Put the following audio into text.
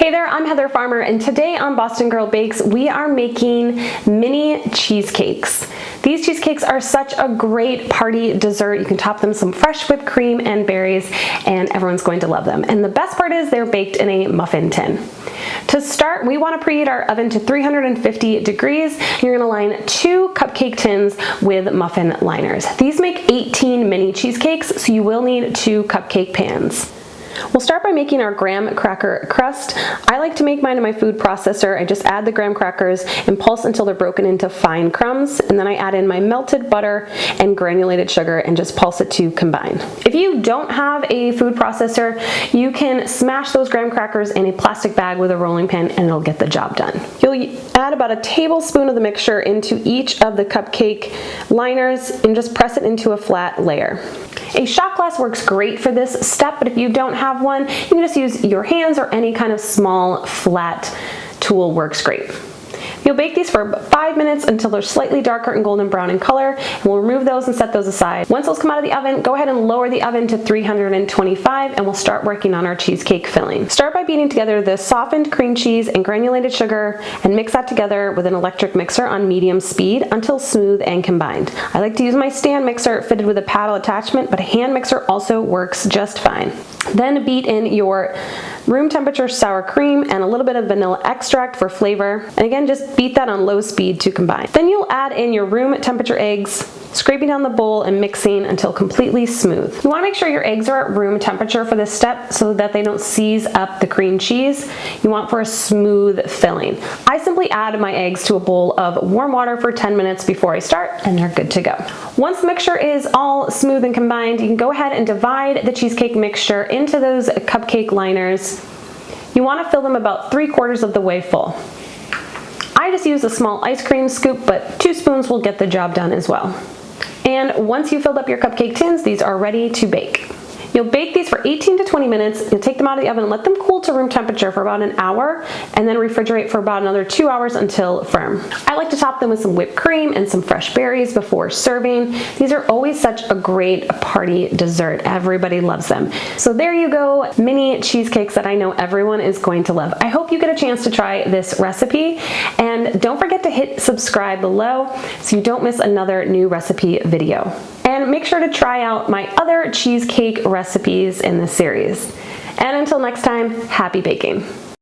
Hey there, I'm Heather Farmer, and today on Boston Girl Bakes, we are making mini cheesecakes. These cheesecakes are such a great party dessert. You can top them some fresh whipped cream and berries, and everyone's going to love them. And the best part is they're baked in a muffin tin. To start, we want to preheat our oven to 350 degrees. You're going to line 2 cupcake tins with muffin liners. These make 18 mini cheesecakes, so you will need 2 cupcake pans. We'll start by making our graham cracker crust. I like to make mine in my food processor. I just add the graham crackers and pulse until they're broken into fine crumbs, and then I add in my melted butter and granulated sugar and just pulse it to combine. If you don't have a food processor, you can smash those graham crackers in a plastic bag with a rolling pin and it'll get the job done. You'll add about a tablespoon of the mixture into each of the cupcake liners and just press it into a flat layer. A shot glass works great for this step, but if you don't have one, you can just use your hands or any kind of small flat tool works great. You'll bake these for 5 minutes until they're slightly darker and golden brown in color, and we'll remove those and set those aside. Once those come out of the oven, go ahead and lower the oven to 325 and we'll start working on our cheesecake filling. Start by beating together the softened cream cheese and granulated sugar and mix that together with an electric mixer on medium speed until smooth and combined. I like to use my stand mixer fitted with a paddle attachment, but a hand mixer also works just fine. Then beat in your room temperature sour cream and a little bit of vanilla extract for flavor. And again, just beat that on low speed to combine. Then you'll add in your room temperature eggs, scraping down the bowl and mixing until completely smooth. You want to make sure your eggs are at room temperature for this step so that they don't seize up the cream cheese. You want for a smooth filling. I simply add my eggs to a bowl of warm water for 10 minutes before I start and they're good to go. Once the mixture is all smooth and combined, you can go ahead and divide the cheesecake mixture into those cupcake liners. You want to fill them about 3/4 of the way full. I just use a small ice cream scoop, but 2 spoons will get the job done as well. And once you've filled up your cupcake tins, these are ready to bake. You'll bake these for 18 to 20 minutes. You'll take them out of the oven and let them cool to room temperature for about an hour and then refrigerate for about another 2 hours until firm. I like to top them with some whipped cream and some fresh berries before serving. These are always such a great party dessert. Everybody loves them. So there you go, mini cheesecakes that I know everyone is going to love. I hope you get a chance to try this recipe, and don't forget to hit subscribe below so you don't miss another new recipe video. And make sure to try out my other cheesecake recipes in this series. And until next time, happy baking.